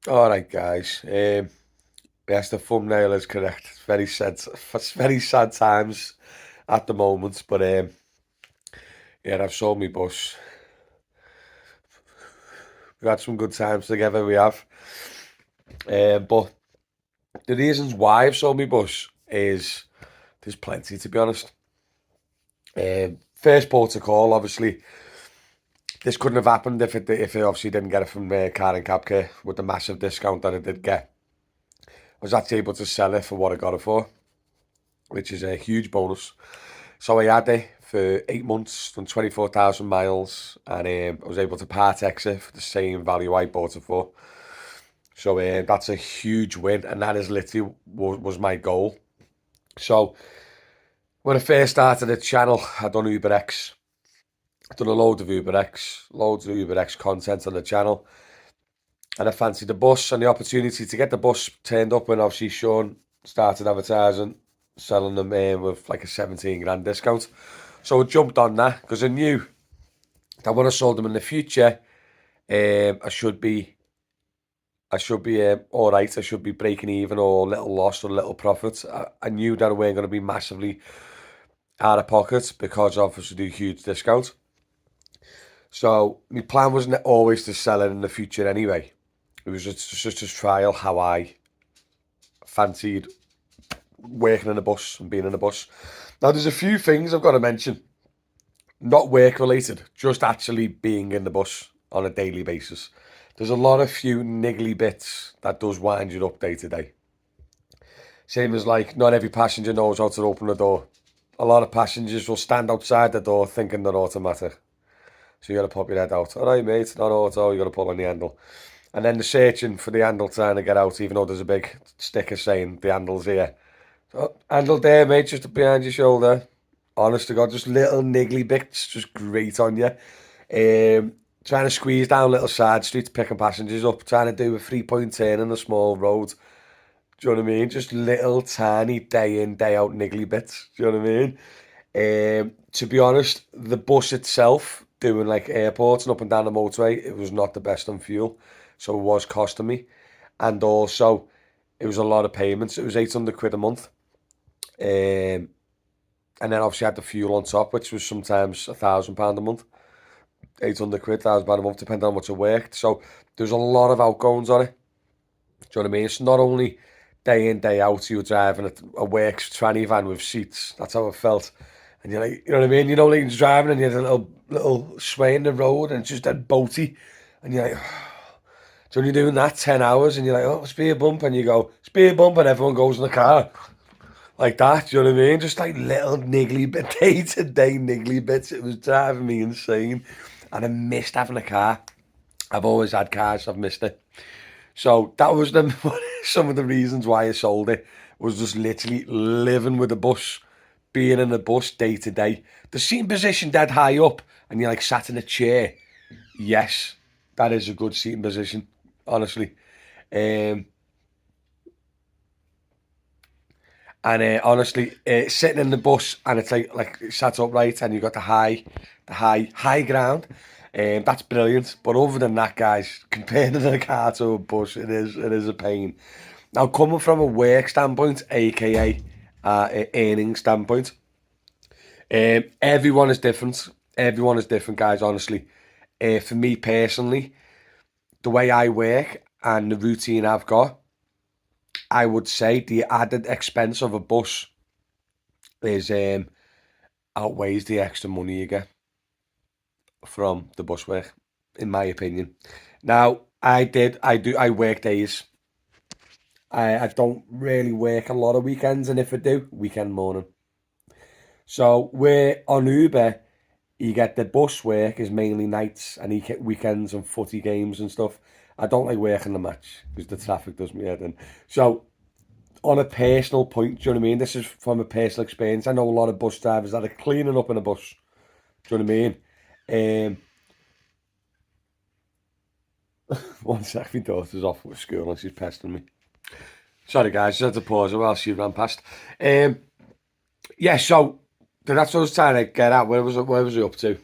All right, guys. Yes, the thumbnail is correct. It's very sad times at the moment. But yeah, I've sold my bus. We've had some good times together. We have. But the reasons why I've sold my bus is there's plenty, to be honest. First port of call, obviously, this couldn't have happened if it obviously didn't get it from Car and Cab Care with the massive discount that it did get. I was actually able to sell it for what I got it for, which is a huge bonus. So I had it for 8 months, done 24,000 miles, and I was able to part exit for the same value I bought it for. So that's a huge win, and that is literally was my goal. So when I first started the channel, I done UberX. I done a load of UberX, loads of UberX content on the channel, and I fancied the bus and the opportunity to get the bus turned up when obviously Sean started advertising, selling them with like a 17 grand discount. So I jumped on that because I knew that when I sold them in the future, I should be all right. I should be breaking even or little loss or little profits. I knew that I weren't going to be massively out of pocket because obviously do huge discounts. So my plan wasn't always to sell it in the future anyway. It was just a trial how I fancied working in a bus and being in a bus. Now there's a few things I've got to mention, not work related, just actually being in the bus on a daily basis. There's a lot of few niggly bits that does wind you up day to day. Same as like not every passenger knows how to open the door. A lot of passengers will stand outside the door thinking they're automatic. So you got to pop your head out. All right, mate, not auto. You got to pull on the handle, and then the searching for the handle trying to get out, even though there's a big sticker saying the handle's here. So, handle there, mate, just behind your shoulder. Honest to God, just little niggly bits, just great on you. Trying to squeeze down little side streets, picking passengers up, trying to do a 3 point turn on a small road. Do you know what I mean? Just little tiny day in, day out niggly bits. Do you know what I mean? To be honest, the bus itself, doing like airports and up and down the motorway, it was not the best on fuel. So it was costing me. And also, it was a lot of payments. It was 800 quid a month. Um, and then obviously I had the fuel on top, which was sometimes £1,000 a month. 800 quid, £1,000 a month, depending on how much I worked. So there's a lot of outgoings on it. Do you know what I mean? It's not only day in, day out, you were driving a works tranny van with seats. That's how it felt. And you're like, you know what I mean? You know, like you're driving and you have a little sway in the road and it's just that boaty. And you're like, so when you're doing that 10 hours and you're like, oh, speed bump. And you go, speed bump, and everyone goes in the car. Like that, do you know what I mean? Just like little niggly bit, day to day niggly bits. It was driving me insane. And I missed having a car. I've always had cars, I've missed it. So that was some of the reasons why I sold it. Was just literally living with a bus, being in a bus day to day. The seating position dead high up, and you're like sat in a chair. Yes, that is a good seating position, honestly. Um, and honestly, sitting in the bus and it's like sat upright, and you got the high ground. That's brilliant. But other than that, guys, compared to the car to a bus, it is a pain. Now, coming from a work standpoint, aka earning standpoint, everyone is different. Everyone is different, guys. Honestly, for me personally, the way I work and the routine I've got, I would say the added expense of a bus is outweighs the extra money you get from the bus work, in my opinion. Now, I work days. I don't really work a lot of weekends, and if I do, weekend morning. So we're on Uber. You get the bus work is mainly nights, and you get weekends and footy games and stuff. I don't like working the match because the traffic does me head in. So on a personal point, do you know what I mean? This is from a personal experience. I know a lot of bus drivers that are cleaning up in a bus. Do you know what I mean? One sec, my daughter's off with school and she's pestering me. Sorry guys, just had to pause while she ran past. Um, yeah, so that's what I was trying to get at. Where was I up to?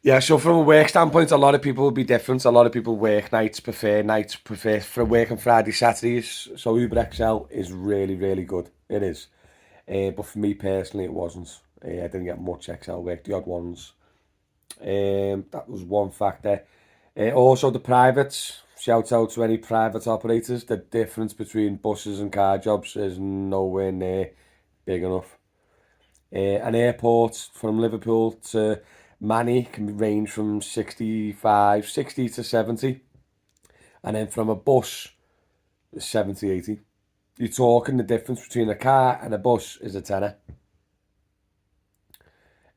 Yeah, so from a work standpoint, a lot of people will be different. A lot of people work nights, prefer for working Friday, Saturdays. So Uber XL is really, really good. It is. But for me personally, it wasn't. I didn't get much XL work, the odd ones. That was one factor. Also, the privates. Shout out to any private operators. The difference between buses and car jobs is nowhere near big enough. An airport from Liverpool to Manny can range from 60 to 70. And then from a bus, 70, 80. You're talking the difference between a car and a bus is a tenner.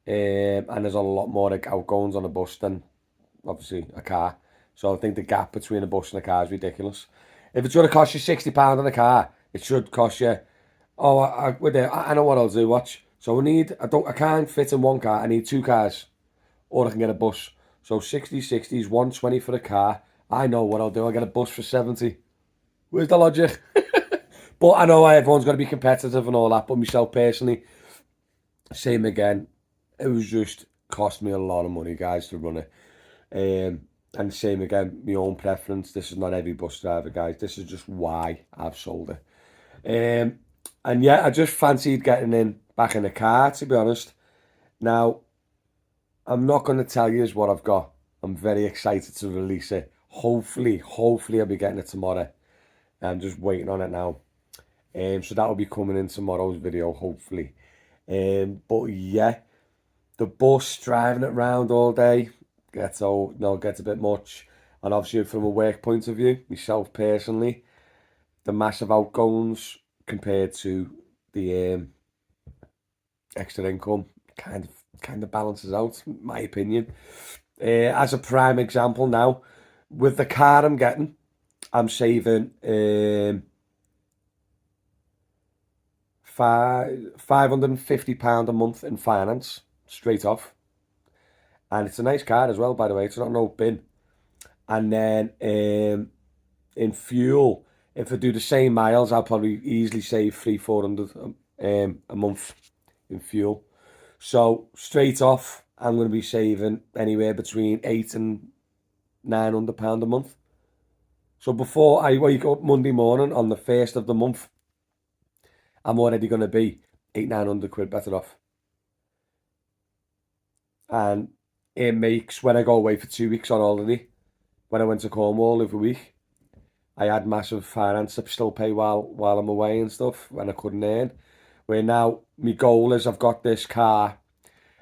And there's a lot more outgoings on a bus than obviously a car. So I think the gap between a bus and a car is ridiculous. If it's going to cost you £60 on a car, it should cost you. Oh, I know what I'll do. Watch. So I can't fit in one car. I need two cars, or I can get a bus. So 60 is 120 for a car. I know what I'll do. I'll get a bus for 70. Where's the logic? But I know everyone's got to be competitive and all that. But myself personally, same again. It was just cost me a lot of money, guys, to run it. And same again, my own preference. This is not every bus driver, guys. This is just why I've sold it. And yeah, I just fancied getting back in the car, to be honest. Now, I'm not going to tell you what I've got. I'm very excited to release it. Hopefully I'll be getting it tomorrow. I'm just waiting on it now. So that will be coming in tomorrow's video, hopefully. But yeah, the bus driving it around all day gets a bit much. And obviously from a work point of view, myself personally, the massive outgoings compared to the extra income kind of balances out, in my opinion. As a prime example now, with the car I'm getting, I'm saving £550 a month in finance straight off, and it's a nice car as well, by the way. It's not no bin. And then in fuel, if I do the same miles, I'll probably easily save 300-400 a month in fuel. So straight off, I'm going to be saving anywhere between £800 and £900 a month. So before I wake up Monday morning on the first of the month, I'm already going to be 800-900 quid better off. And it makes, when I go away for 2 weeks on holiday, when I went to Cornwall every week, I had massive finance to still pay while I'm away and stuff when I couldn't earn. Where now my goal is I've got this car.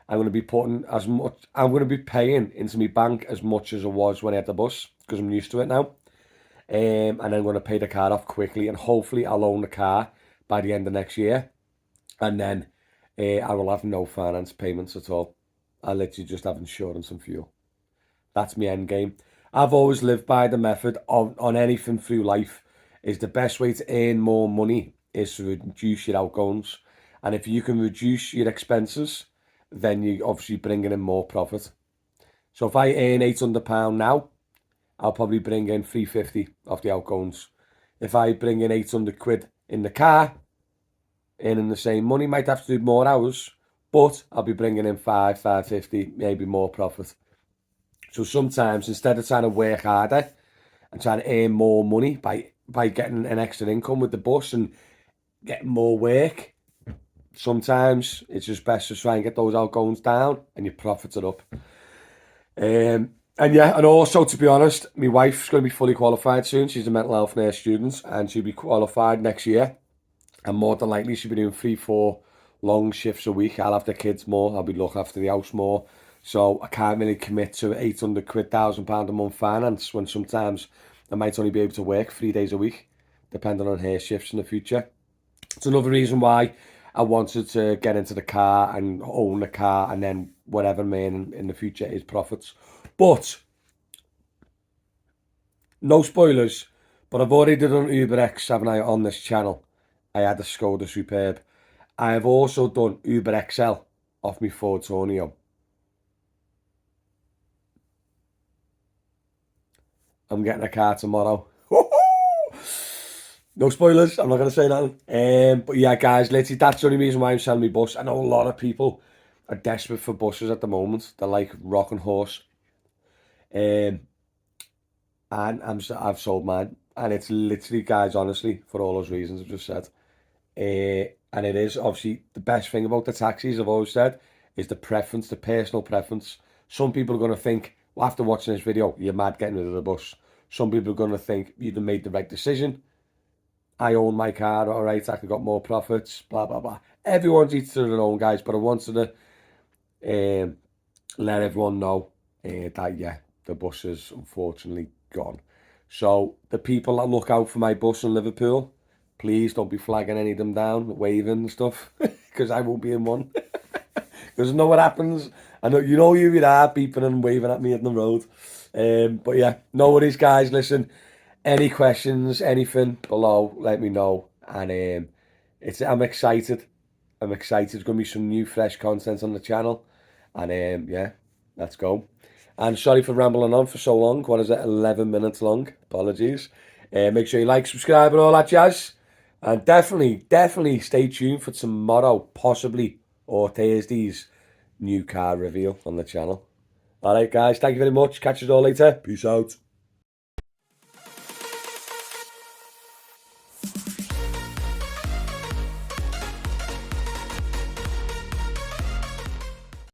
I'm going to be putting as much. I'm going to be paying into my bank as much as I was when I had the bus because I'm used to it now. And I'm going to pay the car off quickly, and hopefully I'll own the car by the end of next year, and then I will have no finance payments at all. I'll literally just have insurance and fuel. That's my end game. I've always lived by the method on anything through life is the best way to earn more money is to reduce your outgoings. And if you can reduce your expenses, then you obviously bringing in more profit. So if I earn £800 now, I'll probably bring in 350 off the outgoings. If I bring in 800 quid in the car, earning the same money, might have to do more hours, but I'll be bringing in 550, maybe more profit. So sometimes instead of trying to work harder and trying to earn more money by getting an extra income with the bus and getting more work, sometimes it's just best to try and get those outgoings down and your profits are up. And yeah, and also to be honest, my wife's going to be fully qualified soon. She's a mental health nurse student and she'll be qualified next year. And more than likely she'll be doing 3-4 long shifts a week. I'll have the kids more. I'll be looking after the house more. So I can't really commit to 800 quid, £1,000 a month finance when sometimes I might only be able to work 3 days a week, depending on her shifts in the future. It's another reason why I wanted to get into the car and own the car, and then whatever I'm earning in the future is profits. But no spoilers, but I've already done Uber X, haven't I, on this channel. I had a Skoda Superb. I have also done Uber XL off my Ford Tornado. I'm getting a car tomorrow. No spoilers, I'm not going to say that. But yeah, guys, literally, that's the only reason why I'm selling my bus. I know a lot of people are desperate for buses at the moment. They're like rock and horse. Um, and I've sold mine. And it's literally, guys, honestly, for all those reasons I've just said. And it is obviously the best thing about the taxis, I've always said, is the preference, the personal preference. Some people are going to think, well, after watching this video, you're mad getting rid of the bus. Some people are going to think you've made the right decision. I own my car, all right, I could got more profits, blah, blah, blah. Everyone's each to their own, guys, but I wanted to let everyone know that, yeah, the bus is unfortunately gone. So the people that look out for my bus in Liverpool, please don't be flagging any of them down, waving and stuff, because I won't be in one. Because I know what happens. I know you know you are beeping and waving at me in the road. But yeah, no worries, guys. Listen, any questions, anything below, let me know. And I'm excited. I'm excited. There's going to be some new, fresh content on the channel. And yeah, let's go. And sorry for rambling on for so long. What is it? 11 minutes long. Apologies. Make sure you like, subscribe, and all that jazz. And definitely stay tuned for tomorrow, possibly, or Thursday's new car reveal on the channel. All right, guys. Thank you very much. Catch you all later. Peace out.